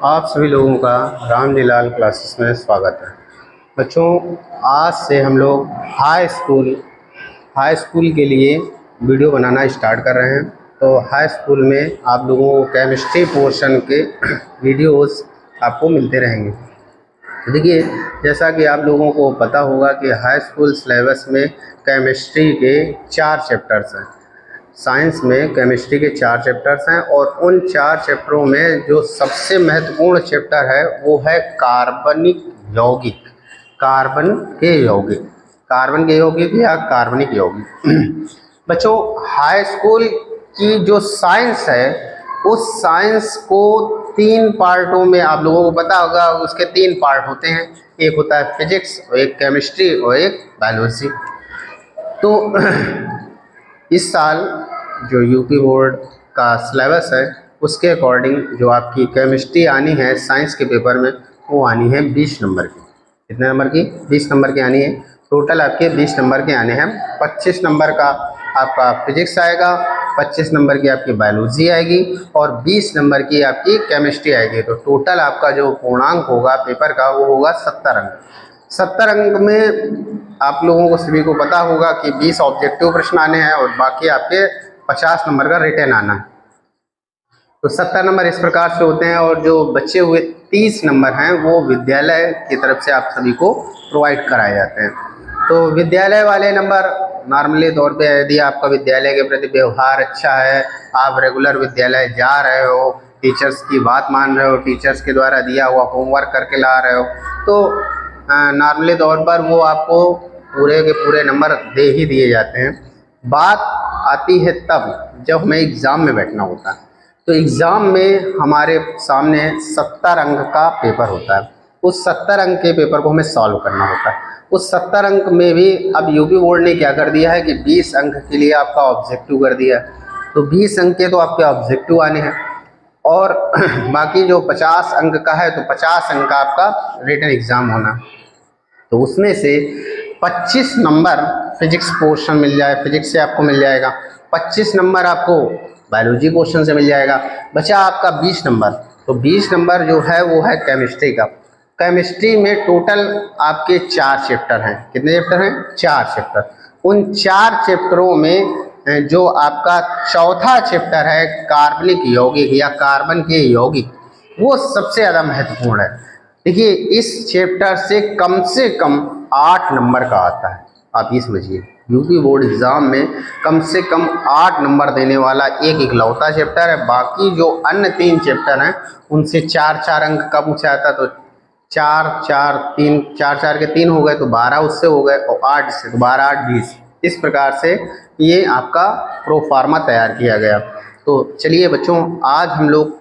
आप सभी लोगों का रामलीलाल क्लासेस में स्वागत है। बच्चों, आज से हम लोग हाई स्कूल के लिए वीडियो बनाना स्टार्ट कर रहे हैं। तो हाई स्कूल में आप लोगों को केमिस्ट्री पोर्शन के वीडियोस आपको मिलते रहेंगे। तो देखिए, जैसा कि आप लोगों को पता होगा कि हाई स्कूल सिलेबस में केमिस्ट्री के 4 चैप्टर्स हैं। साइंस में केमिस्ट्री के 4 चैप्टर्स हैं और उन 4 चैप्टरों में जो सबसे महत्वपूर्ण चैप्टर है वो है कार्बनिक यौगिक। कार्बन के यौगिक या कार्बनिक यौगिक। बच्चों, हाई स्कूल की जो साइंस है उस साइंस को 3 पार्टों में, आप लोगों को पता होगा उसके 3 पार्ट होते हैं। एक होता है फिजिक्स, एक केमिस्ट्री और एक बायोलॉजी। तो इस साल जो यूपी बोर्ड का सिलेबस है उसके अकॉर्डिंग जो आपकी केमिस्ट्री आनी है साइंस के पेपर में वो आनी है 20 नंबर की। कितने नंबर की? 20 नंबर की आनी है। टोटल आपके 20 नंबर के आने हैं। 25 नंबर का आपका फिजिक्स आएगा, 25 नंबर की आपकी बायोलॉजी आएगी और 20 नंबर की आपकी केमिस्ट्री आएगी। तो टोटल आपका जो पूर्णांक होगा पेपर का वो होगा 70 अंक। 70 अंक में आप लोगों को सभी को पता होगा कि 20 ऑब्जेक्टिव प्रश्न आने हैं और बाकी आपके 50 नंबर का रिटर्न आना है। तो 70 नंबर इस प्रकार से होते हैं और जो बचे हुए 30 नंबर हैं वो विद्यालय की तरफ से आप सभी को प्रोवाइड कराए जाते हैं। तो विद्यालय वाले नंबर नॉर्मली तौर पे यदि आपका विद्यालय के प्रति व्यवहार अच्छा है, आप रेगुलर विद्यालय जा रहे हो, टीचर्स की बात मान रहे हो, टीचर्स के द्वारा दिया हुआ होमवर्क करके ला रहे हो, तो नॉर्मली तौर पर वो आपको पूरे के पूरे नंबर दे ही दिए जाते हैं। बात आती है तब जब हमें एग्ज़ाम में बैठना होता है। तो एग्ज़ाम में हमारे सामने 70 अंक का पेपर होता है। उस 70 अंक के पेपर को हमें सॉल्व करना होता है। उस 70 अंक में भी अब यूपी बोर्ड ने क्या कर दिया है कि 20 अंक के लिए आपका ऑब्जेक्टिव कर दिया है। तो 20 अंक के तो आपके ऑब्जेक्टिव आने हैं और बाकी जो 50 अंक का है तो 50 अंक का आपका रिटन एग्ज़ाम होना। तो उसमें से 25 नंबर फिजिक्स पोर्शन मिल जाए, फिजिक्स से आपको मिल जाएगा। 25 नंबर आपको बायोलॉजी पोर्शन से मिल जाएगा। बचा आपका 20 नंबर। तो 20 नंबर जो है वो है केमिस्ट्री का। केमिस्ट्री में टोटल आपके 4 चैप्टर हैं। कितने चैप्टर हैं? 4 चैप्टर। उन 4 चैप्टरों में जो आपका चौथा चैप्टर है कार्बनिक यौगिक या कार्बन के यौगिक, वो सबसे ज़्यादा महत्वपूर्ण है। देखिए, इस चैप्टर से कम 8 नंबर का आता है। आप ये समझिए, यूपी बोर्ड एग्ज़ाम में कम से कम 8 नंबर देने वाला एक इकलौता चैप्टर है। बाकी जो अन्य 3 चैप्टर हैं उनसे 4-4 अंक का पूछा जाता। तो 4 के 3 हो गए तो 12 उससे हो गए और 8 से तो 12 8 20। इस प्रकार से ये आपका प्रोफार्मा तैयार किया गया। तो चलिए बच्चों, आज हम लोग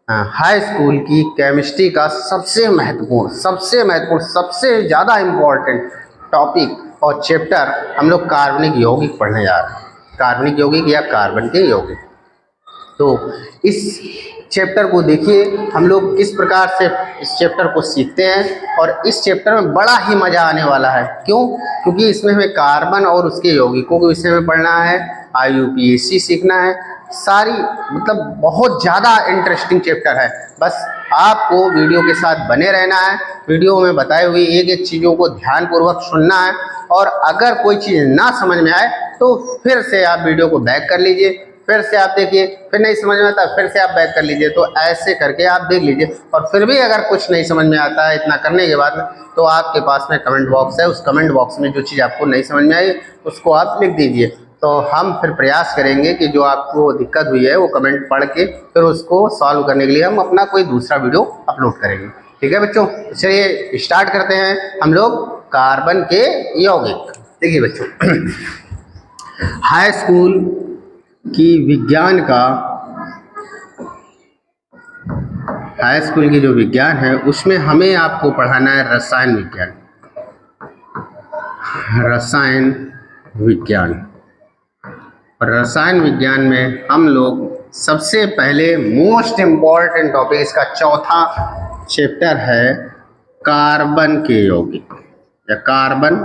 हाई स्कूल की केमिस्ट्री का सबसे महत्वपूर्ण, सबसे ज़्यादा इम्पोर्टेंट टॉपिक और चैप्टर हम लोग कार्बनिक यौगिक पढ़ने जा रहे हैं। कार्बनिक यौगिक या कार्बन के यौगिक। तो इस चैप्टर को देखिए हम लोग किस प्रकार से इस चैप्टर को सीखते हैं और इस चैप्टर में बड़ा ही मज़ा आने वाला है। क्यों? क्योंकि इसमें हमें कार्बन और उसके यौगिकों के विषय में पढ़ना है, IUPAC सीखना है। सारी मतलब बहुत ज़्यादा इंटरेस्टिंग चैप्टर है। बस आपको वीडियो के साथ बने रहना है, वीडियो में बताई हुई एक एक चीज़ों को ध्यानपूर्वक सुनना है और अगर कोई चीज़ ना समझ में आए तो फिर से आप वीडियो को बैक कर लीजिए, फिर से आप देखिए, फिर नहीं समझ में आता फिर से आप बैक कर लीजिए। तो ऐसे करके आप देख लीजिए और फिर भी अगर कुछ नहीं समझ में आता है इतना करने के बाद में, तो आपके पास में कमेंट बॉक्स है, उस कमेंट बॉक्स में जो चीज़ आपको नहीं समझ में आई उसको आप लिख दीजिए। तो हम फिर प्रयास करेंगे कि जो आपको दिक्कत हुई है वो कमेंट पढ़ के फिर उसको सॉल्व करने के लिए हम अपना कोई दूसरा वीडियो अपलोड करेंगे। ठीक है बच्चों, चलिए स्टार्ट करते हैं हम लोग कार्बन के यौगिक। देखिए बच्चों, हाई स्कूल की विज्ञान का, हाई स्कूल की जो विज्ञान है उसमें हमें आपको पढ़ाना है रसायन विज्ञान। रसायन विज्ञान और रसायन विज्ञान में हम लोग सबसे पहले मोस्ट इम्पॉर्टेंट टॉपिक, इसका चौथा चैप्टर है कार्बन के यौगिक या कार्बन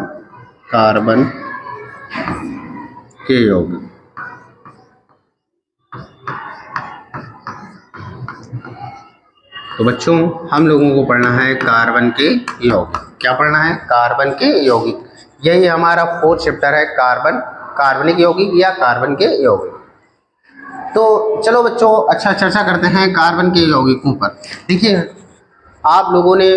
के यौगिक। तो बच्चों हम लोगों को पढ़ना है कार्बन के यौगिक। क्या पढ़ना है? कार्बन के यौगिक। यही हमारा 4th चैप्टर है, कार्बनिक यौगिक या कार्बन के यौगिक। तो चलो बच्चों अच्छा चर्चा करते हैं कार्बन के यौगिकों पर। देखिए आप लोगों ने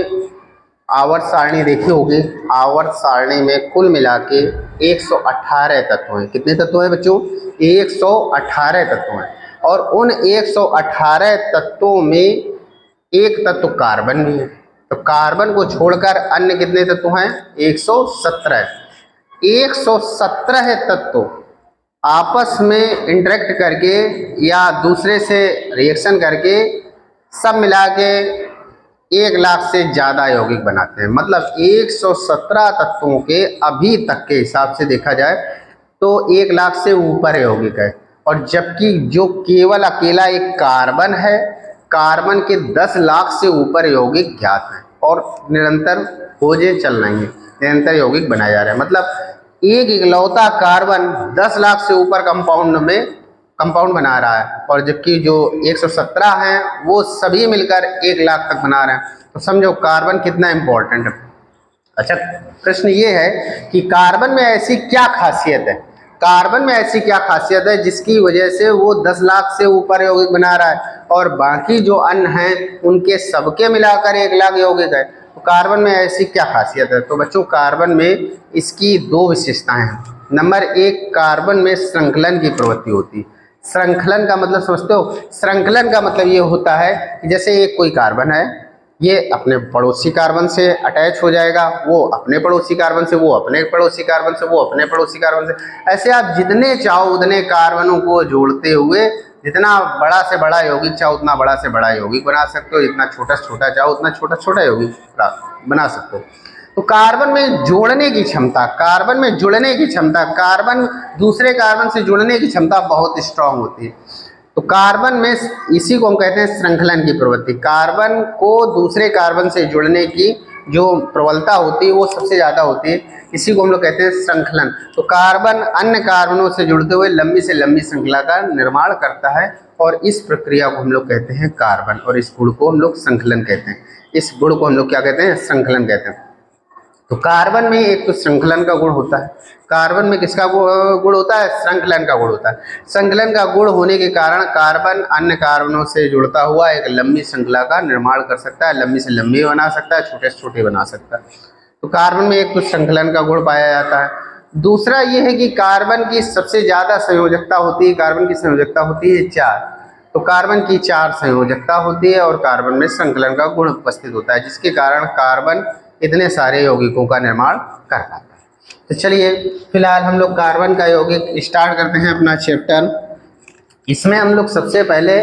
आवर्त सारणी देखी होगी। आवर्त सारणी में कुल मिला के 118 तत्व हैं। कितने तत्व हैं बच्चों? 118 तत्व हैं। और उन 118 तत्वों में एक तत्व कार्बन भी है। तो कार्बन को छोड़कर अन्य कितने तत्व हैं? 117। 117 तत्व आपस में इंटरेक्ट करके या दूसरे से रिएक्शन करके सब मिला के 1 लाख से ज़्यादा यौगिक बनाते हैं। मतलब 117 तत्वों के अभी तक के हिसाब से देखा जाए तो 1 लाख से ऊपर यौगिक है। और जबकि जो केवल अकेला एक कार्बन है, कार्बन के 10 लाख से ऊपर यौगिक ज्ञात हैं और निरंतर खोजें चल रही हैं, निरंतर यौगिक बनाए जा रहे हैं। मतलब एक इकलौता कार्बन 10 लाख से ऊपर कंपाउंड बना रहा है, और जबकि जो 117 हैं वो सभी मिलकर 1 लाख तक बना रहे हैं। तो समझो कार्बन कितना इम्पोर्टेंट है। अच्छा प्रश्न ये है कि कार्बन में ऐसी क्या खासियत है, कार्बन में ऐसी क्या खासियत है जिसकी वजह से वो 10 लाख से ऊपर यौगिक बना रहा है और बाकी जो अन्य हैं उनके सबके मिलाकर 1 लाख यौगिक है। तो कार्बन में ऐसी क्या खासियत है? तो बच्चों कार्बन में इसकी 2 विशेषताएं हैं। नंबर 1, कार्बन में श्रृंखलन की प्रवृत्ति होती है। श्रृंखलन का मतलब समझते हो? श्रृंखलन का मतलब ये होता है कि जैसे एक कोई कार्बन है, ये अपने पड़ोसी कार्बन से अटैच हो जाएगा, वो अपने पड़ोसी कार्बन से, वो अपने पड़ोसी कार्बन से, वो अपने पड़ोसी कार्बन से, ऐसे आप जितने चाहो उतने कार्बनों को जोड़ते हुए जितना बड़ा से बड़ा यौगिक चाहो उतना बड़ा से बड़ा यौगिक बना सकते हो, जितना छोटा से छोटा चाहो उतना छोटा छोटा यौगिक बना सकते हो। तो कार्बन में जोड़ने की क्षमता, कार्बन में जुड़ने की क्षमता, कार्बन दूसरे कार्बन से जुड़ने की क्षमता बहुत स्ट्रांग होती है। तो कार्बन में इसी को हम कहते हैं श्रृंखलन की प्रवृत्ति। कार्बन को दूसरे कार्बन से जुड़ने की जो प्रबलता होती है वो सबसे ज़्यादा होती है, इसी को हम लोग कहते हैं श्रृंखलन। तो कार्बन अन्य कार्बनों से जुड़ते हुए लंबी से लंबी श्रृंखला का निर्माण करता है और इस प्रक्रिया को हम लोग कहते हैं कार्बन, और इस गुण को हम लोग श्रृंखलन कहते हैं। इस गुण को हम लोग क्या कहते हैं? श्रृंखलन कहते हैं। तो कार्बन में एक तो श्रृंखलन का गुण होता है। कार्बन में किसका गुण होता है? श्रृंखलन का गुण होता है। श्रृंखलन का गुण होने के कारण कार्बन अन्य कार्बनों से जुड़ता हुआ एक लंबी श्रृंखला का निर्माण कर सकता है, लंबी से लंबी बना सकता है, छोटे से छोटे बना सकता है। तो कार्बन में एक तो श्रृंखलन का गुण पाया जाता है। दूसरा ये है कि कार्बन की सबसे ज़्यादा संयोजकता होती है। कार्बन की संयोजकता होती है 4। तो कार्बन की 4 संयोजकता होती है और कार्बन में श्रृंखलन का गुण उपस्थित होता है, जिसके कारण कार्बन इतने सारे यौगिकों का निर्माण कर पाता है। तो चलिए फिलहाल हम लोग कार्बन का यौगिक स्टार्ट करते हैं अपना चैप्टर। इसमें हम लोग सबसे पहले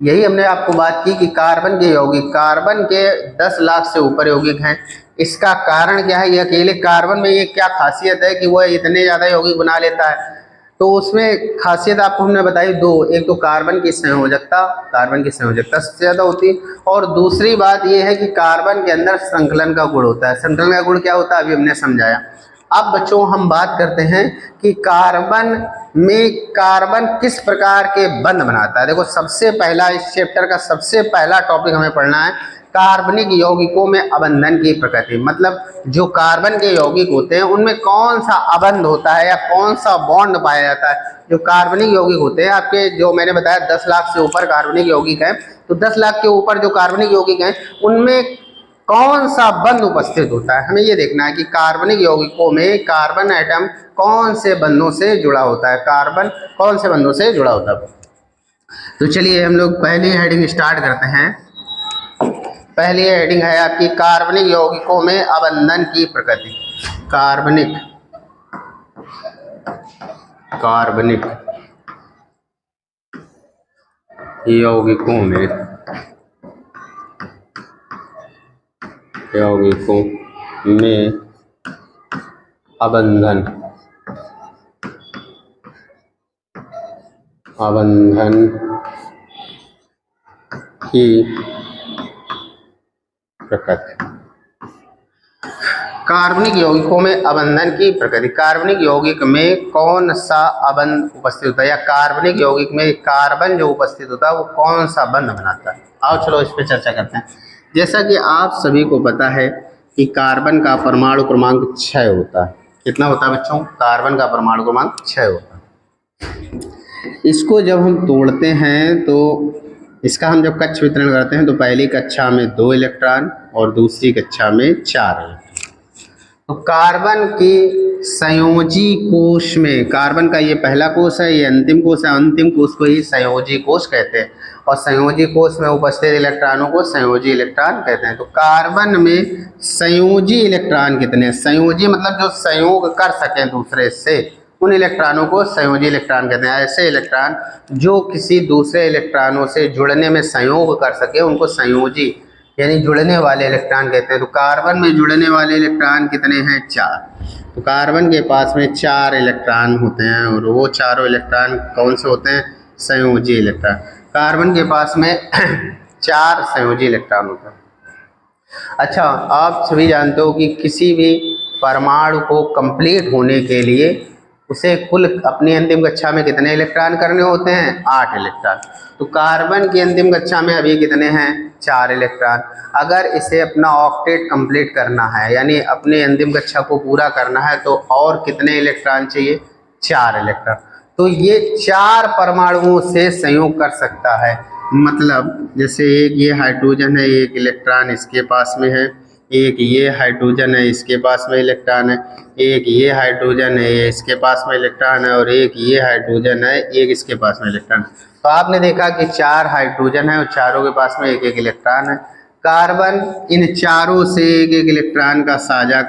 यही हमने आपको बात की कि कार्बन के यौगिक, कार्बन के 10 लाख से ऊपर यौगिक हैं। इसका कारण क्या है? ये अकेले कार्बन में ये क्या खासियत है कि वह इतने ज़्यादा यौगिक बना लेता है? तो उसमें खासियत आपको हमने बताई 2। एक तो कार्बन की संयोजकता, कार्बन की संयोजकता सबसे ज़्यादा होती है, और दूसरी बात यह है कि कार्बन के अंदर श्रृंखलन का गुण होता है। श्रृंखलन का गुण क्या होता है अभी हमने समझाया। अब बच्चों हम बात करते हैं कि कार्बन में कार्बन किस प्रकार के बंध बनाता है। देखो सबसे पहला इस चैप्टर का सबसे पहला टॉपिक हमें पढ़ना है कार्बनिक यौगिकों में अबंधन की प्रकृति। मतलब जो कार्बन के यौगिक होते हैं उनमें कौन सा अबंध होता है या कौन सा बॉन्ड पाया जाता है। जो कार्बनिक यौगिक होते हैं आपके, जो मैंने बताया 10 लाख से ऊपर कार्बनिक यौगिक हैं, तो 10 लाख के ऊपर जो कार्बनिक यौगिक हैं उनमें कौन सा बंध उपस्थित होता है। हमें ये देखना है कि कार्बनिक यौगिकों में कार्बन एटम कौन से बंधों से जुड़ा होता है, कार्बन कौन से बंधों से जुड़ा होता है। तो चलिए हम लोग पहली हेडिंग स्टार्ट करते हैं। पहली हेडिंग है आपकी कार्बनिक यौगिकों में अबंधन की प्रकृति। कार्बनिक यौगिकों में अबंधन की प्रकृति। कार्बनिक यौगिकों में अबंधन की प्रकृति, कार्बनिक यौगिक में कौन सा अबंध उपस्थित होता है, या कार्बनिक यौगिक में कार्बन जो उपस्थित होता है वो कौन सा बंध बनाता है। आओ चलो इस पर चर्चा करते हैं। जैसा कि आप सभी को पता है कि कार्बन का परमाणु क्रमांक 6 होता है। कितना होता है बच्चों? कार्बन का परमाणु क्रमांक 6 होता है। इसको जब हम तोड़ते हैं तो इसका हम जब कक्ष वितरण करते हैं तो पहली कक्षा में 2 इलेक्ट्रॉन और दूसरी कक्षा में 4 इलेक्ट्रॉन। तो कार्बन के संयोजी कोश में, कार्बन का ये पहला कोश है, ये अंतिम कोश है, अंतिम कोश को ही संयोजी कोश कहते हैं और संयोजी कोश में उपस्थित इलेक्ट्रॉनों को संयोजी इलेक्ट्रॉन कहते हैं। तो कार्बन में संयोजी इलेक्ट्रॉन कितने हैं? संयोजी मतलब जो संयोग कर सकें दूसरे से, उन इलेक्ट्रॉनों को संयोजी इलेक्ट्रॉन कहते हैं। ऐसे इलेक्ट्रॉन जो किसी दूसरे इलेक्ट्रॉनों से जुड़ने में संयोग कर सके उनको संयोजी यानी जुड़ने वाले इलेक्ट्रॉन कहते हैं। तो कार्बन में जुड़ने वाले इलेक्ट्रॉन कितने हैं? 4। तो कार्बन के पास में 4 इलेक्ट्रॉन होते हैं और वो चारों इलेक्ट्रॉन कौन से होते हैं? संयोजी इलेक्ट्रॉन। कार्बन के पास में 4 संयोजी इलेक्ट्रॉन होते हैं। अच्छा, आप सभी जानते हो कि किसी भी परमाणु को कंप्लीट होने के लिए उसे कुल अपनी अंतिम कक्षा में कितने इलेक्ट्रॉन करने होते हैं? 8 इलेक्ट्रॉन। तो कार्बन की अंतिम कक्षा में अभी कितने हैं? 4 इलेक्ट्रॉन। अगर इसे अपना ऑक्टेट कंप्लीट करना है यानी अपनी अंतिम कक्षा को पूरा करना है तो और कितने इलेक्ट्रॉन चाहिए? 4 इलेक्ट्रॉन। तो ये 4 परमाणुओं से संयोग कर सकता है। मतलब जैसे एक ये हाइड्रोजन है, एक इलेक्ट्रॉन इसके पास में है, एक ये हाइड्रोजन है इसके पास में इलेक्ट्रॉन है, एक ये हाइड्रोजन है ये इसके पास में इलेक्ट्रॉन है और एक ये हाइड्रोजन है एक इसके पास में इलेक्ट्रॉन। तो आपने देखा कि 4 हाइड्रोजन है और चारों के पास में एक एक इलेक्ट्रॉन है। कार्बन इन चारों से एक एक इलेक्ट्रॉन का साझा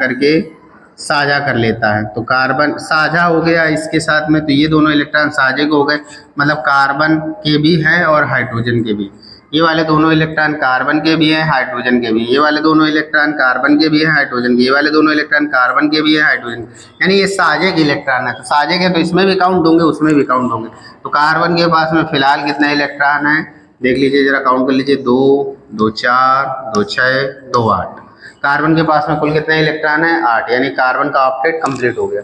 कर लेता है। तो कार्बन साझा हो गया इसके साथ में, तो ये दोनों इलेक्ट्रॉन साझे हो गए, मतलब कार्बन के भी हैं और हाइड्रोजन के भी। ये वाले दोनों इलेक्ट्रॉन कार्बन के भी हैं, हाइड्रोजन के भी। ये वाले दोनों इलेक्ट्रॉन कार्बन के भी हैं, हाइड्रोजन के। ये वाले दोनों इलेक्ट्रॉन कार्बन के भी हैं, हाइड्रोजन के। यानी ये साझे के इलेक्ट्रॉन है। तो साझे के तो इसमें भी काउंट होंगे उसमें भी काउंट होंगे। तो कार्बन के पास में फिलहाल कितने इलेक्ट्रॉन हैं? देख लीजिए जरा, काउंट कर लीजिए। 2, 2 4, 2 6, 2 8। कार्बन के पास में कुल कितने इलेक्ट्रॉन है? 8। यानी कार्बन का ऑक्टेट कंप्लीट हो गया।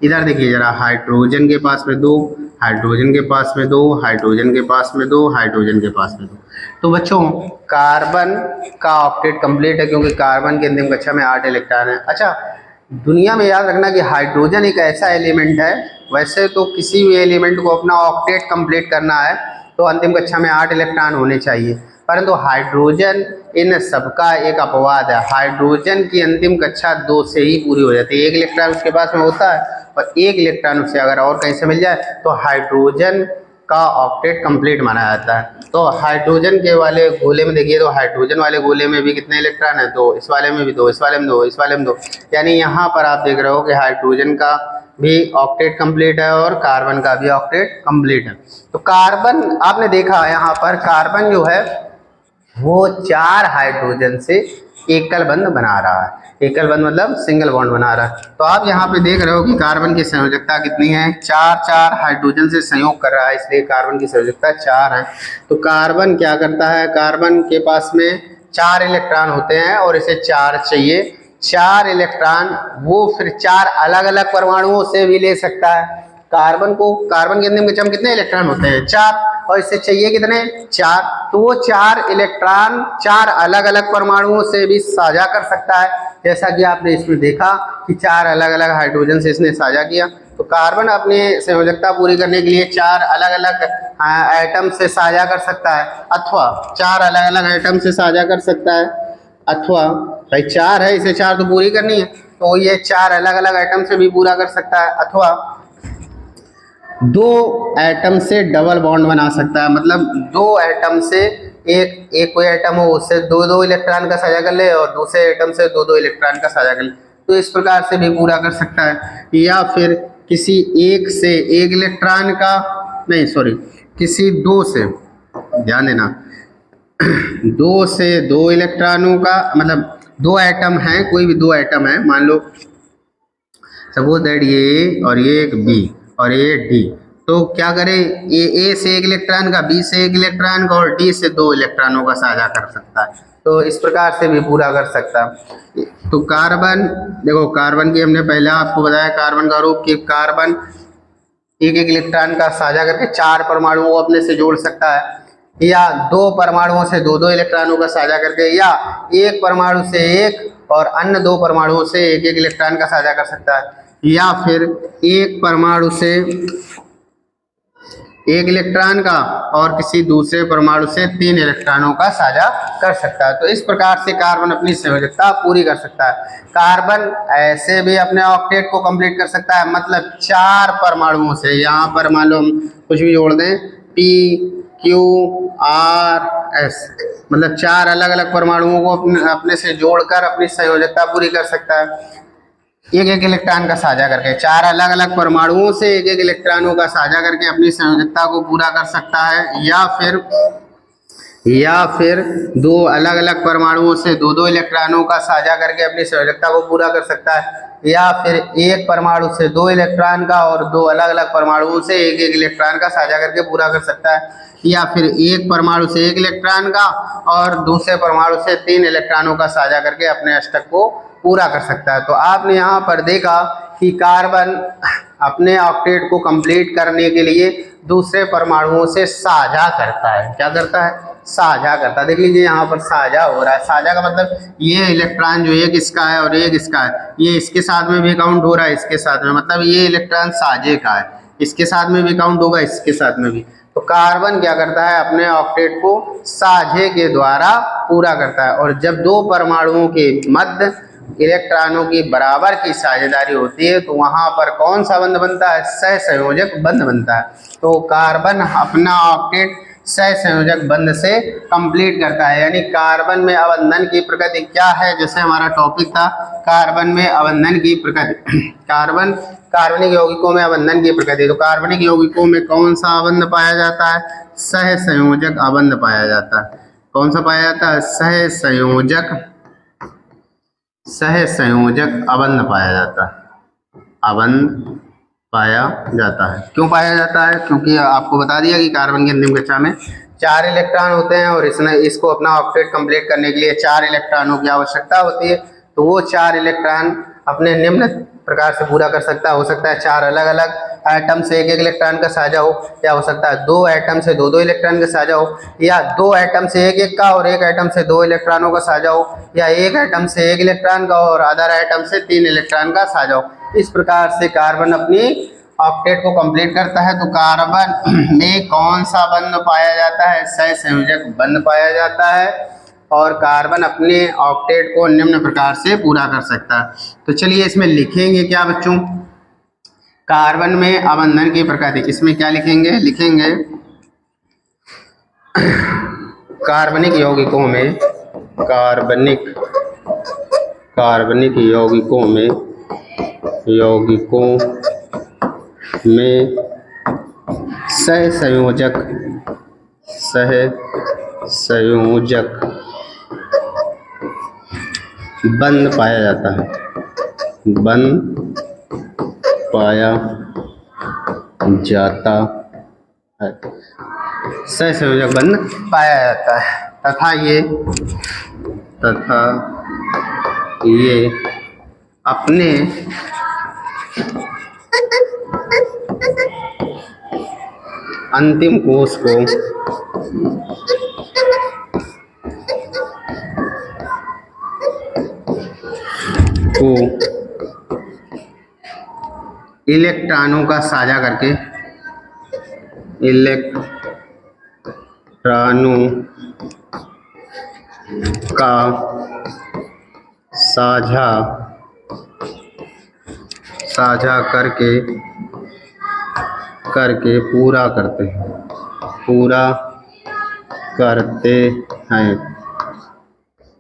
इधर देखिए जरा, हाइड्रोजन के पास में 2, हाइड्रोजन के पास में 2, हाइड्रोजन के पास में 2, हाइड्रोजन के पास में 2। तो बच्चों कार्बन का ऑक्टेट कंप्लीट है क्योंकि कार्बन की अंतिम कक्षा में 8 इलेक्ट्रॉन है। अच्छा, दुनिया में याद रखना कि हाइड्रोजन एक ऐसा एलिमेंट है, वैसे तो किसी भी एलिमेंट को अपना ऑक्टेट कंप्लीट करना है तो अंतिम कक्षा में 8 इलेक्ट्रॉन होने चाहिए, परंतु हाइड्रोजन इन सबका एक अपवाद है। हाइड्रोजन की अंतिम कक्षा 2 से ही पूरी हो जाती है। एक इलेक्ट्रॉन उसके पास में होता है और एक इलेक्ट्रॉन उससे अगर और कहीं से मिल जाए तो हाइड्रोजन का ऑक्टेट कंप्लीट माना जाता है। तो हाइड्रोजन के वाले गोले में देखिए, तो हाइड्रोजन वाले गोले में भी कितने इलेक्ट्रॉन है? 2। इस वाले में भी 2, इस वाले में 2, इस वाले में 2। यानी यहाँ पर आप देख रहे हो कि हाइड्रोजन का भी ऑक्टेट कंप्लीट है और कार्बन का भी ऑक्टेट कंप्लीट है। तो कार्बन आपने देखा यहाँ पर, कार्बन जो है वो 4 हाइड्रोजन से एकल बंध बना रहा है। एकल बंध मतलब सिंगल बॉन्ड बना रहा है। तो आप यहाँ पे देख रहे हो कि कार्बन की संयोजकता कितनी है? 4 हाइड्रोजन से संयोग कर रहा है, इसलिए कार्बन की संयोजकता 4 है। तो कार्बन क्या करता है? कार्बन के पास में 4 इलेक्ट्रॉन होते हैं और इसे 4 चाहिए। 4 इलेक्ट्रॉन वो फिर 4 अलग अलग परमाणुओं से भी ले सकता है। कार्बन के अंतिम कक्षा में कितने इलेक्ट्रॉन होते हैं? 4, और इससे चाहिए कितने? 4। तो वो 4 इलेक्ट्रॉन 4 अलग अलग परमाणुओं से भी साझा कर सकता है, जैसा कि आपने इसमें देखा कि 4 अलग अलग हाइड्रोजन से इसने साझा किया। तो कार्बन अपनी संयोजकता पूरी करने के लिए 4 अलग अलग एटम से साझा कर सकता है, अथवा 4 अलग अलग एटम से साझा कर सकता है, अथवा भाई 4 है इसे 4 तो पूरी करनी है तो ये 4 अलग अलग एटम से भी पूरा कर सकता है, अथवा 2 एटम से डबल बॉन्ड बना सकता है। मतलब 2 एटम से एक कोई एटम हो उससे 2 इलेक्ट्रॉन का साझा कर ले और दूसरे एटम से 2 इलेक्ट्रॉन का साझा कर ले, तो इस प्रकार से भी पूरा कर सकता है। या फिर किसी एक से एक इलेक्ट्रॉन का किसी 2 से, ध्यान देना 2 से 2 इलेक्ट्रॉनों का, मतलब 2 एटम हैं, कोई भी 2 एटम है, मान लो सपोज दैट ये ए और ये एक बी और ये डी, तो क्या करें? ये ए से एक इलेक्ट्रॉन का, बी से एक इलेक्ट्रॉन का और डी से 2 इलेक्ट्रॉनों का साझा कर सकता है। तो इस प्रकार से भी पूरा कर सकता है। तो कार्बन, देखो कार्बन की हमने पहले आपको बताया कार्बन का रूप कि कार्बन एक एक इलेक्ट्रॉन का साझा करके 4 परमाणुओं को अपने से जोड़ सकता है, या 2 परमाणुओं से 2 इलेक्ट्रॉनों का साझा करके, या एक परमाणु से एक और अन्य 2 परमाणुओं से एक एक इलेक्ट्रॉन का साझा कर सकता है, या फिर एक परमाणु से एक इलेक्ट्रॉन का और किसी दूसरे परमाणु से 3 इलेक्ट्रॉनों का साझा कर सकता है। तो इस प्रकार से कार्बन अपनी संयोजकता पूरी कर सकता है। कार्बन ऐसे भी अपने ऑक्टेट को कंप्लीट कर सकता है, मतलब 4 परमाणुओं से, यहाँ पर मान लो हम कुछ भी जोड़ दें P Q R S, मतलब 4 अलग अलग परमाणुओं को अपने से जोड़कर अपनी संयोजकता पूरी कर सकता है, एक एक इलेक्ट्रॉन का साझा करके। 4 अलग अलग परमाणुओं से एक एक इलेक्ट्रॉनों का साझा करके अपनी संयोजकता को पूरा कर सकता है, या फिर 2 अलग अलग परमाणुओं से 2 इलेक्ट्रॉनों का साझा करके अपनी संयोजकता को पूरा कर सकता है, या फिर एक परमाणु से 2 इलेक्ट्रॉन का और 2 अलग अलग परमाणुओं से एक एक इलेक्ट्रॉन का साझा करके पूरा कर सकता है, या फिर एक परमाणु से 1 इलेक्ट्रॉन का और दूसरे परमाणु से 3 इलेक्ट्रॉनों का साझा करके अपने अष्टक को पूरा कर सकता है। तो आपने यहाँ पर देखा कि कार्बन अपने ऑक्टेट को कंप्लीट करने के लिए दूसरे परमाणुओं से साझा करता है। क्या करता है? साझा करता है। देख लीजिए यहाँ पर साझा हो रहा है। साझा का मतलब ये इलेक्ट्रॉन जो एक इसका है और एक इसका है, ये इसके साथ में भी काउंट हो रहा है, इसके साथ में, मतलब ये इलेक्ट्रॉन साझे का है, इसके साथ में भी काउंट होगा, इसके साथ में भी। तो कार्बन क्या करता है? अपने ऑक्टेट को साझे के द्वारा पूरा करता है। और जब 2 परमाणुओं के मध्य इलेक्ट्रॉनों की बराबर की साझेदारी होती है तो वहां पर कौन सा बंध बनता है? सहसंयोजक बंध बनता है। तो कार्बन अपना ऑक्टेट सहसंयोजक बंध से कंप्लीट करता है। यानी कार्बन में अबंधन की प्रकृति क्या है? जैसे हमारा टॉपिक था कार्बन में अबंधन की प्रकृति, कार्बनिक यौगिकों में अबंधन की प्रकृति। तो कार्बनिक यौगिकों में कौन सा अबंध पाया जाता है? सहसंयोजक अबंध पाया जाता है। कौन सा पाया जाता है? सहसंयोजक अबंध पाया जाता है। अबंध पाया जाता है। क्यों पाया जाता है? क्योंकि आपको बता दिया कि कार्बन की अंतिम कक्षा में 4 इलेक्ट्रॉन होते हैं और इसको अपना ऑक्टेट कंप्लीट करने के लिए 4 इलेक्ट्रॉनों की आवश्यकता होती है। तो वो 4 इलेक्ट्रॉन अपने निम्न प्रकार से पूरा कर सकता है। हो सकता है 4 अलग अलग एटम से एक एक इलेक्ट्रॉन का साझा हो, या हो सकता है 2 एटम से 2 इलेक्ट्रॉन का साझा हो, या 2 एटम से एक एक का और 1 एटम से 2 इलेक्ट्रॉनों का साझा हो, या 1 एटम से 1 इलेक्ट्रॉन का और अदर एटम से 3 इलेक्ट्रॉन का साझा हो। इस प्रकार से कार्बन अपनी ऑक्टेट को कंप्लीट करता है। तो कार्बन में कौन सा बंध पाया जाता है? सहसंयोजक बंध पाया जाता है। और कार्बन अपने ऑक्टेट को निम्न प्रकार से पूरा कर सकता है। तो चलिए इसमें लिखेंगे क्या बच्चों? कार्बन में अबंधन की प्रकृति। इसमें क्या लिखेंगे? लिखेंगे कार्बनिक यौगिकों में सहसंयोजक बंध पाया जाता है। सहसंयोजक बंध पाया जाता है तथा ये अपने अंतिम कोश को इलेक्ट्रॉनों का साझा करके साझा करके पूरा करते हैं।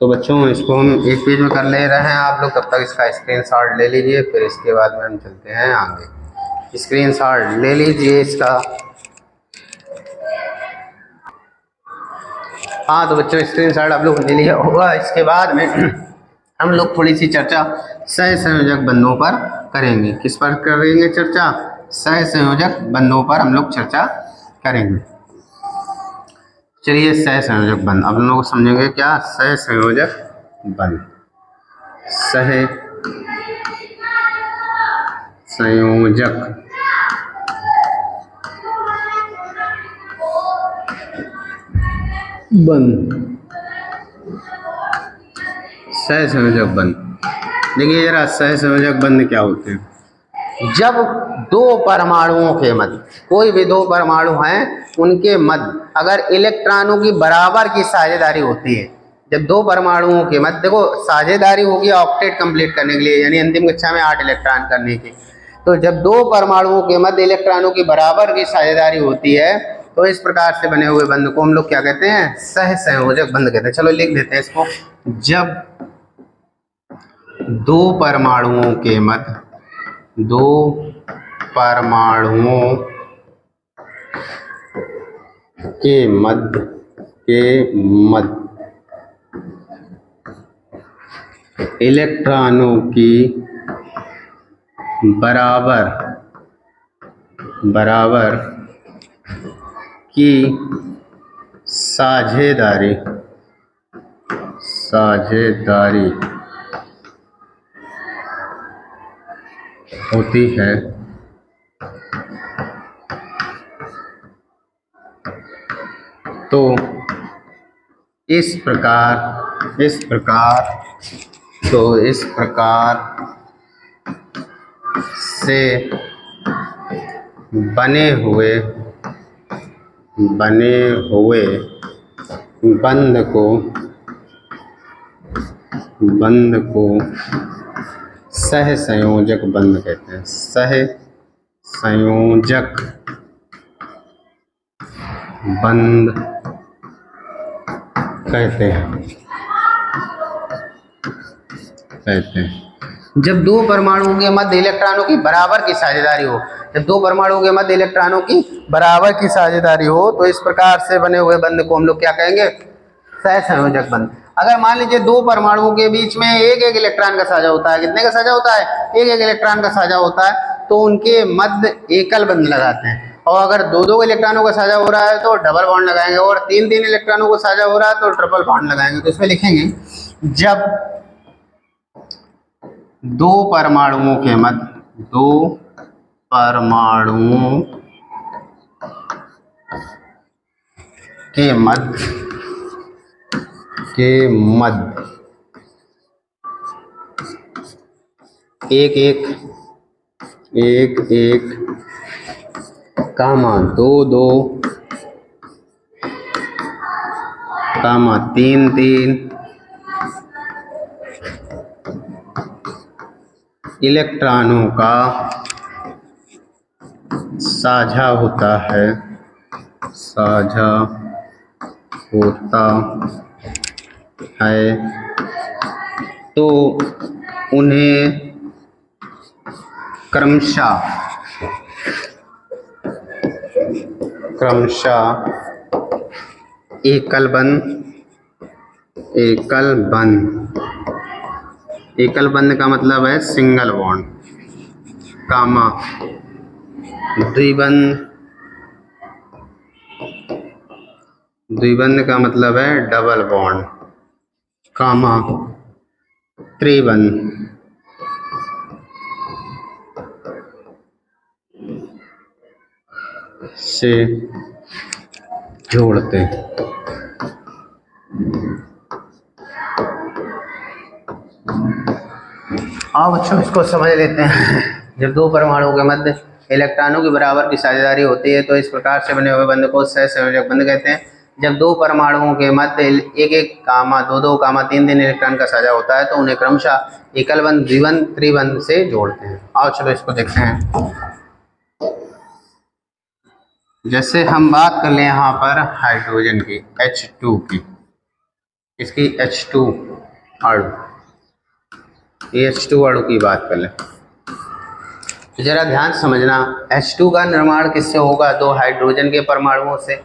तो बच्चों इसको हम एक पेज में कर ले रहे हैं। आप लोग तब तक इसका स्क्रीनशॉट ले लीजिए, फिर इसके बाद में हम चलते हैं आगे। स्क्रीनशॉट ले लीजिए इसका। हाँ तो बच्चों स्क्रीनशॉट आप लोग ले लिया होगा। इसके बाद में हम लोग थोड़ी सी चर्चा सहसंयोजक बंधों पर करेंगे। किस पर करेंगे चर्चा? सहसंयोजक बंधों पर हम लोग चर्चा करेंगे। चलिए सहसंयोजक बंध, अब हम लोग समझेंगे क्या सहसंयोजक बंध। सह संयोजक बंध, सहसंयोजक बंध। देखिए जरा सहसंयोजक बंध क्या होते हैं। जब दो परमाणुओं के मध्य, कोई भी दो परमाणु हैं उनके मध्य अगर इलेक्ट्रॉनों की बराबर की साझेदारी होती है, जब दो परमाणुओं के मध्य, देखो साझेदारी होगी ऑक्टेट कंप्लीट करने के लिए, यानी अंतिम कक्षा में 8 इलेक्ट्रॉन करने की, तो जब दो परमाणुओं के मध्य इलेक्ट्रॉनों की बराबर की साझेदारी होती है तो इस प्रकार से बने हुए बंध को हम लोग क्या कहते हैं, सहसंयोजक बंध कहते हैं। चलो लिख देते हैं इसको। जब दो परमाणुओं के मध्य, दो परमाणुओं के मध्य इलेक्ट्रॉनों की बराबर की साझेदारी होती है तो इस प्रकार से बने हुए बंध को सहसंयोजक बंध कहते हैं। सहसंयोजक बंध कहते हैं। जब दो परमाणुओं के मध्य इलेक्ट्रॉनों की बराबर की साझेदारी हो, जब दो परमाणुओं के मध्य इलेक्ट्रॉनों की बराबर की साझेदारी हो तो इस प्रकार से बने हुए बंध को हम लोग क्या कहेंगे, सहसंयोजक बंध। अगर मान लीजिए दो परमाणुओं के बीच में एक एक इलेक्ट्रॉन का साझा होता है, कितने का साझा होता है, एक एक इलेक्ट्रॉन का साझा होता है, तो उनके मध्य एकल बंध लगाते हैं। और अगर दो दो इलेक्ट्रॉनों का साझा हो रहा है तो डबल बॉन्ड लगाएंगे, और तीन तीन इलेक्ट्रॉनों को साझा हो रहा है तो ट्रिपल बॉन्ड लगाएंगे। तो इसमें लिखेंगे जब दो परमाणुओं के मध्य एक कामा दो कामा तीन इलेक्ट्रॉनों का साझा होता है तो उन्हें क्रमशः एकल बंध का मतलब है सिंगल बॉन्ड, कामा द्विबंध का मतलब है डबल बॉन्ड, कामा त्रिबंध से जोड़ते हैं। अब बच्चों इसको समझ लेते हैं। जब दो परमाणुओं के मध्य इलेक्ट्रॉनों की बराबर की साझेदारी होती है तो इस प्रकार से बने हुए बंध को सहसंयोजक बंध कहते हैं। जब दो परमाणुओं के मध्य एक एक कामा दो कामा तीन इलेक्ट्रॉन का साझा होता है तो उन्हें क्रमशः एकल बंध, द्विबंध, त्रिबंध से जोड़ते हैं। आओ चलो इसको देखते हैं। जैसे हम बात कर लें यहाँ पर हाइड्रोजन की H2 की, इसकी H2 अणु, H2 अणु की बात कर लें तो जरा ध्यान समझना, H2 का निर्माण किससे होगा, दो हाइड्रोजन के परमाणुओं से।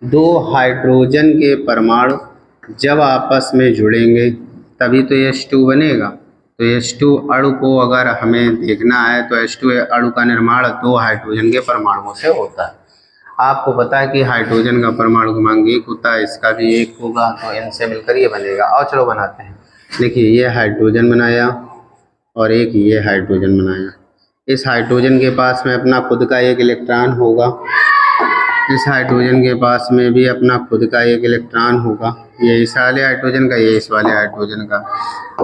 दो हाइड्रोजन के परमाणु जब आपस में जुड़ेंगे तभी तो H2 बनेगा। तो H2 अणु को अगर हमें देखना है तो H2 अणु का निर्माण दो हाइड्रोजन के परमाणुओं से होता है। आपको पता है कि हाइड्रोजन का परमाणु क्रमांक 1 होता है, इसका भी 1 होगा, तो इनसे मिलकर ये बनेगा। और चलो बनाते हैं। देखिए ये हाइड्रोजन बनाया और एक ये हाइड्रोजन बनाया। इस हाइड्रोजन के पास में अपना खुद का एक इलेक्ट्रॉन होगा, इस हाइड्रोजन के पास में भी अपना खुद का एक इलेक्ट्रॉन होगा। ये इस वाले हाइड्रोजन का, ये इस वाले हाइड्रोजन का।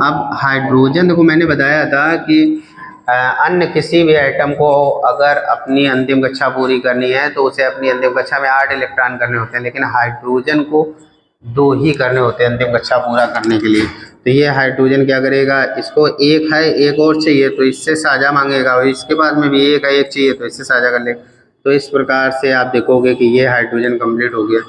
अब हाइड्रोजन को मैंने बताया था कि अन्य किसी भी एटम को अगर अपनी अंतिम कक्षा पूरी करनी है तो उसे अपनी अंतिम कक्षा में 8 इलेक्ट्रॉन करने होते हैं, लेकिन हाइड्रोजन को 2 ही करने होते हैं अंतिम कक्षा पूरा करने के लिए। तो ये हाइड्रोजन क्या करेगा, इसको एक है, एक और चाहिए तो इससे साझा मांगेगा, और इसके बाद में भी एक है, एक चाहिए तो इससे साझा कर लेगा। तो इस प्रकार से आप देखोगे कि ये हाइड्रोजन कंप्लीट हो गया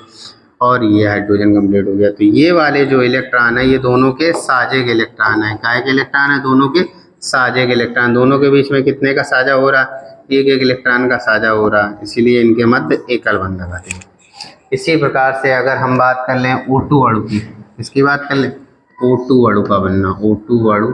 और ये हाइड्रोजन कंप्लीट हो गया। तो ये वाले जो इलेक्ट्रॉन है ये दोनों के साझे के इलेक्ट्रॉन है। काय के इलेक्ट्रॉन है? दोनों के साझे के इलेक्ट्रॉन। दोनों के बीच में कितने का साझा हो रहा है? एक एक इलेक्ट्रॉन का साझा हो रहा है, इसीलिए इनके मध्य एकल बंध लगाते हैं। इसी प्रकार से अगर हम बात कर लें O2 अणु की, इसकी बात कर लें O2 अणु का बनना, O2 अणु।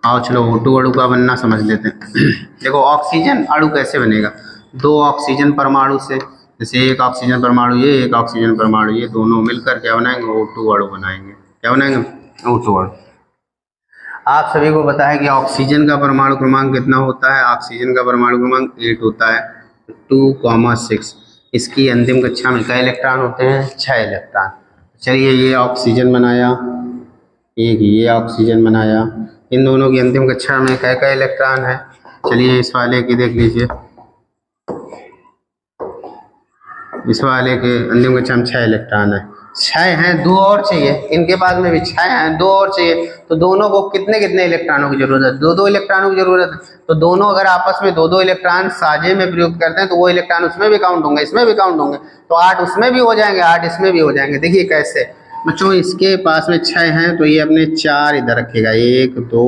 आओ चलो O2 अणु का बनना समझ लेते हैं। देखो ऑक्सीजन अणु कैसे बनेगा, 2 ऑक्सीजन परमाणु से, जैसे एक ऑक्सीजन परमाणु ये, एक ऑक्सीजन परमाणु ये, दोनों मिलकर क्या बनाएंगे? O2 अणु बनाएंगे। क्या बनाएंगे? O2 अणु। आप सभी को पता है कि ऑक्सीजन का परमाणु क्रमांक कितना होता है? ऑक्सीजन का परमाणु क्रमांक 8 होता है, 2,6। इसकी अंतिम कक्षा में कई इलेक्ट्रॉन होते हैं? 6 इलेक्ट्रॉन। चलिए ये ऑक्सीजन बनाया, एक ये ऑक्सीजन बनाया, इन दोनों की अंतिम कक्षा में कई इलेक्ट्रॉन है? चलिए इस वाले की देख लीजिए, इस वाले के अंतिम कक्षा में 6 इलेक्ट्रॉन है। 6 हैं, 2 और चाहिए, इनके पास में भी 6 हैं, 2 और चाहिए, तो दोनों को कितने कितने इलेक्ट्रॉनों की जरूरत है? 2-2 इलेक्ट्रॉनों की जरूरत है। तो दोनों अगर आपस में 2-2 इलेक्ट्रॉन साझे में प्रयुक्त करते हैं तो वो इलेक्ट्रॉन उसमें भी काउंट होंगे, इसमें भी काउंट होंगे, तो 8 उसमें भी हो जाएंगे, 8 इसमें भी हो जाएंगे। देखिए कैसे बच्चों, इसके पास में 6 हैं तो ये अपने 4 इधर रखेगा, 1 2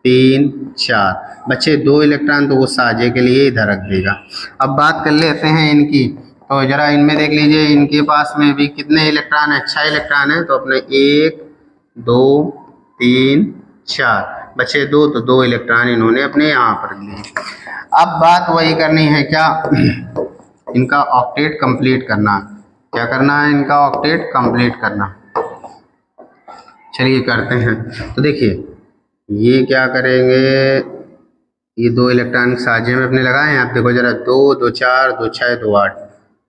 3 4, बच्चे 2 इलेक्ट्रॉन तो वो साझे के लिए इधर रख देगा। अब बात कर लेते हैं इनकी, तो जरा इनमें देख लीजिए, इनके पास में भी कितने इलेक्ट्रॉन है? 6 इलेक्ट्रॉन है, तो अपने 1 2 3 4, बचे 2, तो 2 इलेक्ट्रॉन इन्होंने अपने यहाँ पर लिए। अब बात वही करनी है क्या, इनका ऑक्टेट कंप्लीट करना। क्या करना है? इनका ऑक्टेट कंप्लीट करना। चलिए करते हैं। तो देखिए ये क्या करेंगे, ये 2 इलेक्ट्रॉन साझे में अपने लगाए हैं, आप देखो जरा, 2 2 4 2 6 2 8,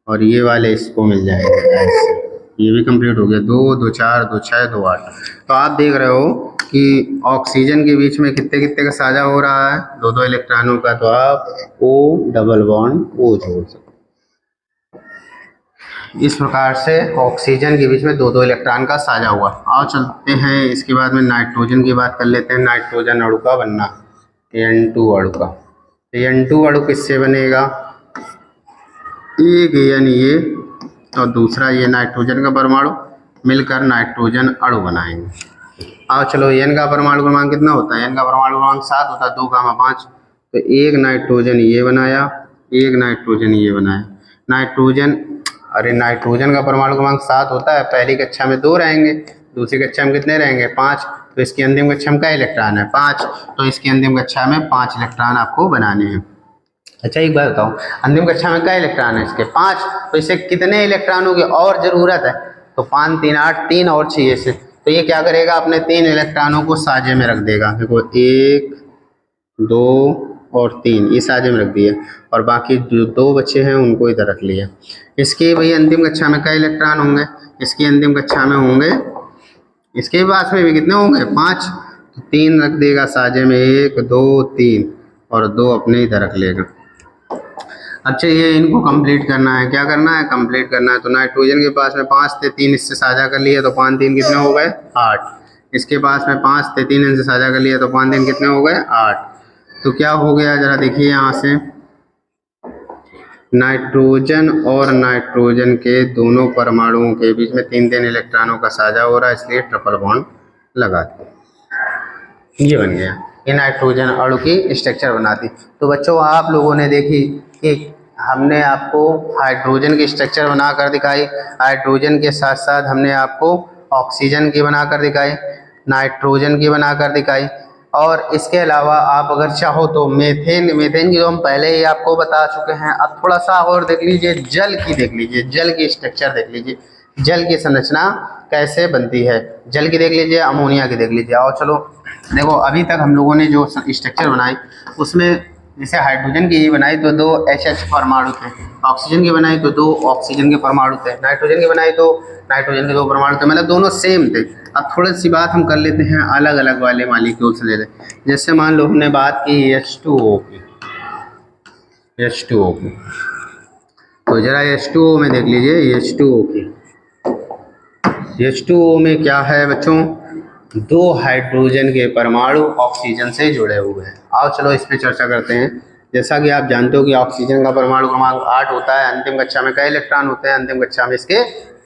और ये वाले इसको मिल जाएंगे ऐसे, ये भी कंप्लीट हो गया, 2 2 4 2 6 2 8। तो आप देख रहे हो कि ऑक्सीजन के बीच में कितने कितने का साझा हो रहा है? 2-2 इलेक्ट्रॉनों का, तो आप O डबल बॉन्ड O जोड़ सकते। इस प्रकार से ऑक्सीजन के बीच में 2-2 इलेक्ट्रॉन का साझा हुआ। आओ चलते हैं इसके बाद में नाइट्रोजन की बात कर लेते हैं। नाइट्रोजन अणु का बनना, N2 अणु का। N2 अणु किससे बनेगा? एक N ये और दूसरा ये नाइट्रोजन का परमाणु मिलकर नाइट्रोजन अणु बनाएंगे। आओ चलो, N का परमाणु क्रमांक कितना होता है? N का परमाणु क्रमांक 7 होता है, 2,5। तो एक नाइट्रोजन ये बनाया, एक नाइट्रोजन ये बनाया। नाइट्रोजन, अरे नाइट्रोजन का परमाणु क्रमांक 7 होता है, पहली कक्षा में 2 रहेंगे, दूसरी कक्षा में कितने रहेंगे? 5। तो इसकी अंतिम कक्षा में क्या इलेक्ट्रॉन है? 5। तो इसकी अंतिम कक्षा में 5 इलेक्ट्रॉन आपको बनाने हैं। अच्छा एक बात बताओ, अंतिम कक्षा में क्या इलेक्ट्रॉन है? इसके 5। तो इसे कितने इलेक्ट्रॉनों की और जरूरत है? तो 5 3 8, 3 और चाहिए इसे। तो ये क्या करेगा, अपने 3 इलेक्ट्रॉनों को साझे में रख देगा। देखो 1 2 और 3 ये साझे में रख दिए, और बाकी जो 2 बच्चे हैं उनको इधर रख लिया। इसके भाई अंतिम कक्षा में क्या इलेक्ट्रॉन होंगे? इसकी अंतिम कक्षा में होंगे, इसके पास में भी कितने होंगे? 5। तो 3 रख देगा साझे में, 1 2 3, और 2 अपने इधर रख लेगा। अब चाहिए इनको कंप्लीट करना है। क्या करना है? कंप्लीट करना है। तो नाइट्रोजन के पास में 5 थे, 3 इससे साझा कर लिए, तो 5 3 कितने हो गए? 8। इसके पास में 5 थे, 3 इनसे साझा कर लिए, तो 5 3 कितने हो गए? 8। तो क्या हो गया जरा देखिए, यहाँ से नाइट्रोजन और नाइट्रोजन के दोनों परमाणुओं के बीच में 3-3 इलेक्ट्रॉनों का साझा हो रहा है, इसलिए ट्रिपल बॉन्ड लगा दिया। ये बन गया, ये नाइट्रोजन अणु की स्ट्रक्चर बनाती। तो बच्चों आप लोगों ने देखी कि हमने आपको हाइड्रोजन की स्ट्रक्चर बनाकर दिखाई, हाइड्रोजन के साथ साथ हमने आपको ऑक्सीजन की बनाकर दिखाई, नाइट्रोजन की बनाकर दिखाई, और इसके अलावा आप अगर चाहो तो मीथेन, मीथेन की तो हम पहले ही आपको बता चुके हैं। अब थोड़ा सा और देख लीजिए, जल की देख लीजिए, जल की स्ट्रक्चर देख लीजिए, जल की संरचना कैसे बनती है। जल की देख लीजिए, अमोनिया की देख लीजिए। और चलो देखो, अभी तक हम लोगों ने जो स्ट्रक्चर बनाई उसमें जैसे हाइड्रोजन की बनाई तो 2 HH परमाणु थे, ऑक्सीजन की बनाई तो 2 ऑक्सीजन के परमाणु थे, नाइट्रोजन की बनाई तो नाइट्रोजन के 2 परमाणु थे, मतलब दोनों सेम थे। अब थोड़ी सी बात हम कर लेते हैं अलग अलग वाले मालिक्यूल्स ले लेते हैं। जैसे मान लो हमने बात की H2O की, H2O की, तो जरा H2O में देख लीजिए, H2O की, H2O में क्या है बच्चों, 2 हाइड्रोजन के परमाणु ऑक्सीजन से जुड़े हुए हैं। आओ चलो इस पे चर्चा करते हैं। जैसा कि आप जानते हो कि ऑक्सीजन का परमाणु क्रमांक 8 होता है। अंतिम कक्षा में कई इलेक्ट्रॉन होते हैं, अंतिम कक्षा में इसके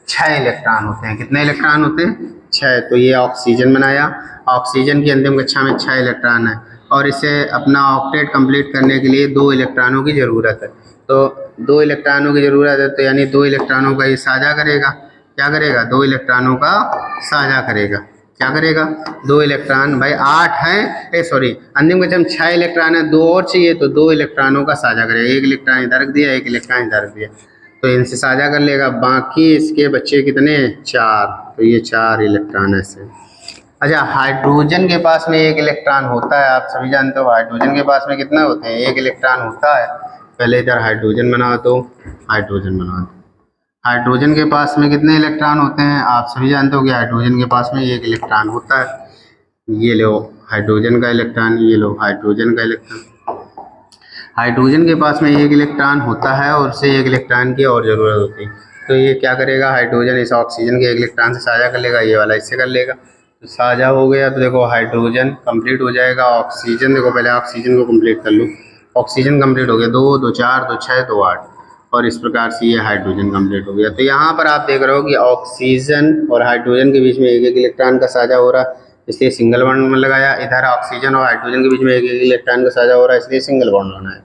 6 इलेक्ट्रॉन होते हैं। कितने इलेक्ट्रॉन होते हैं, 6। तो ये ऑक्सीजन बनाया, ऑक्सीजन की अंतिम कक्षा में 6 इलेक्ट्रॉन है और इसे अपना ऑक्टेट कंप्लीट करने के लिए 2 इलेक्ट्रॉनों की ज़रूरत है। तो 2 इलेक्ट्रॉनों की ज़रूरत है, तो यानी 2 इलेक्ट्रॉनों का ये साझा करेगा। क्या करेगा, 2 इलेक्ट्रॉनों का साझा करेगा। क्या करेगा, 2 इलेक्ट्रॉन, भाई 8 हैं, सॉरी अंतिम कक्षा में 6 इलेक्ट्रॉन है, 2 और चाहिए तो 2 इलेक्ट्रॉनों का साझा करेगा। 1 इलेक्ट्रॉन इधर रख दिया, 1 इलेक्ट्रॉन इधर रख दिया, तो इनसे साझा कर लेगा। बाकी इसके बच्चे कितने, 4, तो ये 4 इलेक्ट्रॉन ऐसे। अच्छा, हाइड्रोजन के पास में 1 इलेक्ट्रॉन होता है, आप सभी जानते हो हाइड्रोजन के पास में कितना होते हैं, 1 इलेक्ट्रॉन होता है। पहले इधर हाइड्रोजन बना दो, हाइड्रोजन बना दो। हाइड्रोजन के पास में कितने इलेक्ट्रॉन होते हैं, आप सभी जानते हो कि हाइड्रोजन के पास में 1 इलेक्ट्रॉन होता है। ये लो हाइड्रोजन का इलेक्ट्रॉन, ये लो हाइड्रोजन का इलेक्ट्रॉन। हाइड्रोजन के पास में 1 इलेक्ट्रॉन होता है और उसे 1 इलेक्ट्रॉन की और ज़रूरत होती है। तो ये क्या करेगा, हाइड्रोजन इस ऑक्सीजन के 1 इलेक्ट्रॉन से साझा कर लेगा, ये वाला इससे कर लेगा, तो साझा हो गया। तो देखो हाइड्रोजन कंप्लीट हो जाएगा, ऑक्सीजन देखो पहले ऑक्सीजन को कंप्लीट कर लो, ऑक्सीजन कंप्लीट हो गया, 2 2 4 2 6 2 8, और इस प्रकार से ये हाइड्रोजन कंप्लीट हो गया। तो यहाँ पर आप देख रहे हो कि ऑक्सीजन और हाइड्रोजन के बीच में 1 इलेक्ट्रॉन का साझा हो रहा है, इसलिए सिंगल बॉन्ड में लगाया। इधर ऑक्सीजन और हाइड्रोजन के बीच में 1 इलेक्ट्रॉन का साझा हो रहा है, इसलिए सिंगल बॉन्ड बनाया।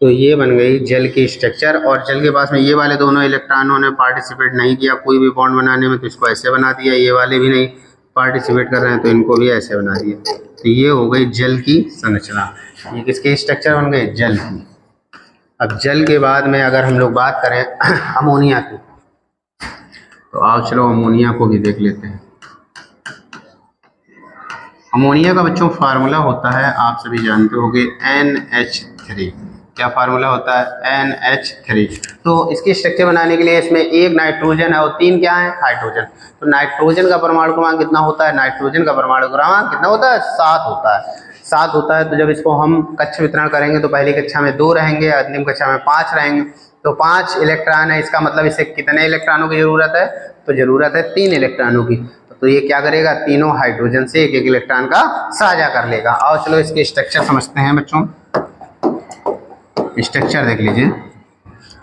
तो ये बन गई जल की स्ट्रक्चर। और जल के पास में ये वाले दोनों इलेक्ट्रॉनों ने पार्टिसिपेट नहीं किया कोई भी बॉन्ड बनाने में, तो इसको ऐसे बना दिया। ये वाले भी नहीं पार्टिसिपेट कर रहे हैं, तो इनको भी ऐसे बना दिया। तो ये हो गई जल की संरचना। ये किसकी स्ट्रक्चर बन गई, जल की। अब जल के बाद में अगर हम लोग बात करें अमोनिया की, तो आओ चलो अमोनिया को भी देख लेते हैं। अमोनिया का बच्चों फार्मूला होता है, आप सभी जानते होंगे, NH3। क्या फार्मूला होता है, NH3। तो इसकी स्ट्रक्चर बनाने के लिए इसमें 1 नाइट्रोजन है और 3 क्या है, हाइड्रोजन। तो नाइट्रोजन का परमाणु क्रमांक कितना होता है, नाइट्रोजन का परमाणु क्रमांक कितना होता है, 7 होता है। 7 होता है। तो जब इसको हम कक्ष वितरण करेंगे तो पहली कक्षा में 2 रहेंगे, अंतिम कक्षा में 5 रहेंगे। तो 5 इलेक्ट्रॉन है, इसका मतलब इसे कितने इलेक्ट्रॉनों की जरूरत है, तो जरूरत है 3 इलेक्ट्रॉनों की। तो ये क्या करेगा, तीनों हाइड्रोजन से 1 इलेक्ट्रॉन का साझा कर लेगा। और चलो इसके स्ट्रक्चर समझते हैं बच्चों। स्ट्रक्चर देख लीजिए।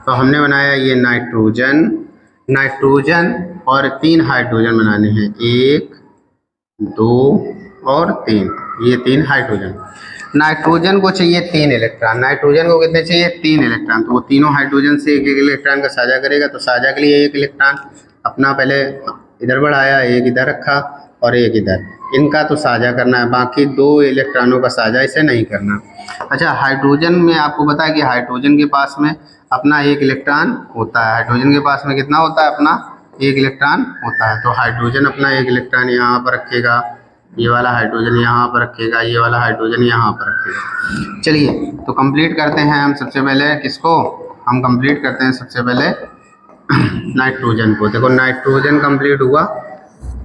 तो हमने बनाया ये नाइट्रोजन, नाइट्रोजन और 3 हाइड्रोजन बनाने हैं, 1 2 और 3, ये 3 हाइड्रोजन। नाइट्रोजन को चाहिए 3 इलेक्ट्रॉन, नाइट्रोजन को कितने चाहिए, 3 इलेक्ट्रॉन। तो वो तीनों हाइड्रोजन से 1 इलेक्ट्रॉन का साझा करेगा। तो साझा के लिए 1 इलेक्ट्रॉन अपना पहले इधर बढ़ाया, 1 इधर रखा और 1 इधर, इनका तो साझा करना है, बाकी 2 इलेक्ट्रॉनों का साझा इसे नहीं करना। अच्छा, हाइड्रोजन में आपको पता है कि हाइड्रोजन के पास में अपना 1 इलेक्ट्रॉन होता है। हाइड्रोजन के पास में कितना होता है, अपना 1 इलेक्ट्रॉन होता है। तो हाइड्रोजन अपना 1 इलेक्ट्रॉन यहाँ पर रखेगा, ये वाला हाइड्रोजन यहाँ पर रखेगा, ये वाला हाइड्रोजन यहाँ पर रखेगा। चलिए तो कंप्लीट करते हैं हम सबसे पहले किसको, हम कंप्लीट करते हैं सबसे पहले नाइट्रोजन को। देखो नाइट्रोजन कंप्लीट हुआ,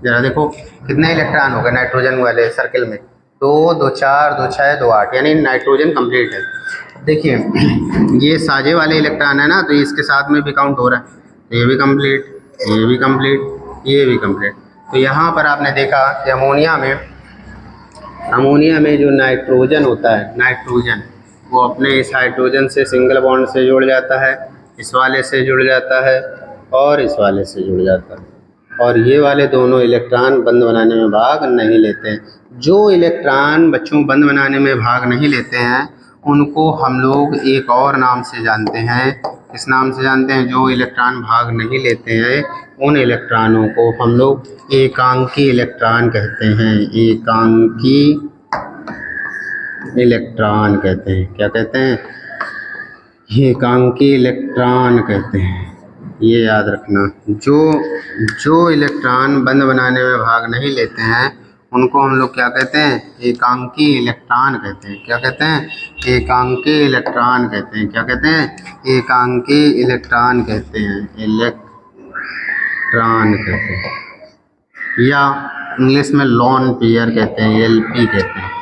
जरा देखो कितने इलेक्ट्रॉन हो गए नाइट्रोजन वाले सर्किल में, 2 2 4 2 6 2 8, यानी नाइट्रोजन कंप्लीट है। देखिए ये साझे वाले इलेक्ट्रॉन है ना, तो इसके साथ में भी काउंट हो रहा है, ये भी कंप्लीट, ये भी कंप्लीट, ये भी कंप्लीट। तो यहाँ पर आपने देखा कि अमोनिया में जो नाइट्रोजन होता है, नाइट्रोजन वो अपने इस हाइड्रोजन से सिंगल बॉन्ड से जुड़ जाता है, इस वाले से जुड़ जाता है और इस वाले से जुड़ जाता है, और ये वाले दोनों इलेक्ट्रॉन बंद बनाने में भाग नहीं लेते हैं। जो इलेक्ट्रॉन बच्चों बंद बनाने में भाग नहीं लेते हैं उनको हम लोग एक और नाम से जानते हैं। किस नाम से जानते हैं, जो इलेक्ट्रॉन भाग नहीं लेते हैं उन इलेक्ट्रॉनों को हम लोग एकांकी इलेक्ट्रॉन कहते हैं। एकांकी इलेक्ट्रॉन कहते हैं। क्या कहते हैं? एकांकी इलेक्ट्रॉन कहते हैं। ये याद रखना। जो इलेक्ट्रॉन बंध बनाने में भाग नहीं लेते हैं उनको हम लोग क्या कहते हैं? एकांकी इलेक्ट्रॉन कहते हैं। क्या कहते हैं? एकांकी इलेक्ट्रॉन कहते हैं। क्या कहते हैं? एकांकी इलेक्ट्रॉन कहते हैं। इलेक्ट्रॉन कहते हैं, या इंग्लिश में लोन पेयर कहते हैं, एलपी कहते हैं।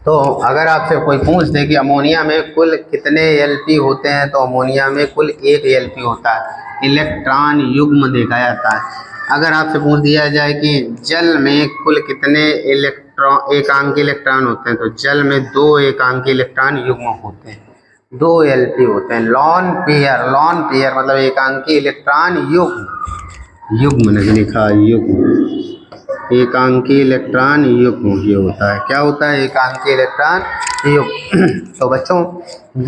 तो अगर आपसे कोई पूछ दे कि अमोनिया में कुल कितने एलपी होते हैं, तो अमोनिया में कुल एक एलपी होता है, इलेक्ट्रॉन युग्म देखा जाता है। अगर आपसे पूछ दिया जाए कि जल में कुल कितने एकांकी इलेक्ट्रॉन होते हैं, तो जल में 2 एकांकी इलेक्ट्रॉन युग्म होते हैं, 2 एलपी होते हैं। लॉन पेयर मतलब एकांकी इलेक्ट्रॉन युग्म नहीं लिखा, युग्म, एकांकी इलेक्ट्रॉन युग्म ये होता है। क्या होता है? एकांकी इलेक्ट्रॉन युग्म। तो बच्चों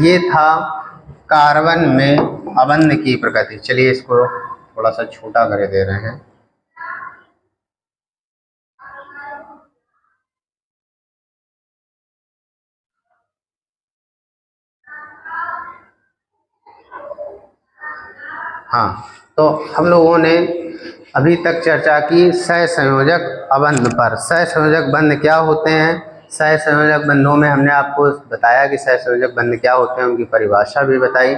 ये था कार्बन में अबंध की प्रकृति। चलिए इसको थोड़ा सा छोटा कर दे रहे हैं। हाँ, तो हम लोगों ने अभी तक चर्चा की सहसंयोजक अबंध पर। सहसंयोजक बंध क्या होते हैं? सहसंयोजक बंधों में हमने आपको बताया कि सहसंयोजक बंध क्या होते हैं, उनकी परिभाषा भी बताई,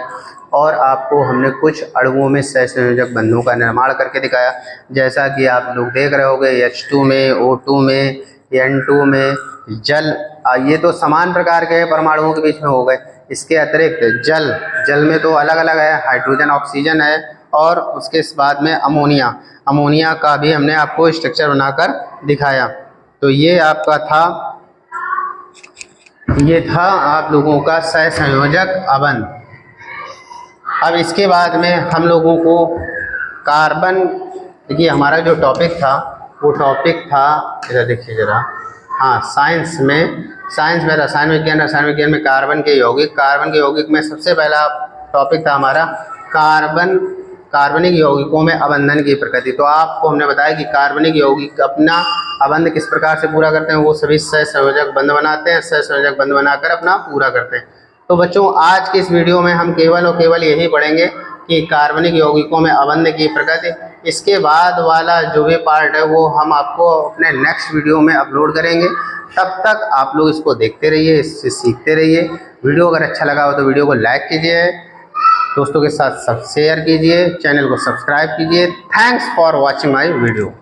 और आपको हमने कुछ अणुओं में सहसंयोजक बंधों का निर्माण करके दिखाया। जैसा कि आप लोग देख रहे होंगे H2 में, O2 में, N2 में, जल, ये तो समान प्रकार के परमाणुओं के बीच में हो गए। इसके अतिरिक्त जल में तो अलग अलग है, हाइड्रोजन, ऑक्सीजन है, और उसके बाद में अमोनिया का भी हमने आपको स्ट्रक्चर बनाकर दिखाया। तो ये आपका था आप लोगों का सहसंयोजक अबंध। अब इसके बाद में हम लोगों को कार्बन, देखिए हमारा जो टॉपिक था वो टॉपिक था, इधर देखिए जरा, हाँ, साइंस में रसायन विज्ञान में कार्बन के यौगिक में सबसे पहला टॉपिक था हमारा कार्बनिक यौगिकों में अबंधन की प्रकृति। तो आपको हमने बताया कि कार्बनिक यौगिक अपना अबंध किस प्रकार से पूरा करते हैं, वो सभी सहसंयोजक बंध बनाते हैं, सहसंयोजक बंध बनाकर अपना पूरा करते हैं। तो बच्चों आज के इस वीडियो में हम केवल और केवल यही पढ़ेंगे कि कार्बनिक यौगिकों में अबंध की प्रकृति। इसके बाद वाला जो भी पार्ट है वो हम आपको अपने नेक्स्ट वीडियो में अपलोड करेंगे। तब तक आप लोग इसको देखते रहिए, इससे सीखते रहिए। वीडियो अगर अच्छा लगा हो तो वीडियो को लाइक कीजिए, दोस्तों के साथ सब शेयर कीजिए, चैनल को सब्सक्राइब कीजिए। Thanks for watching my video.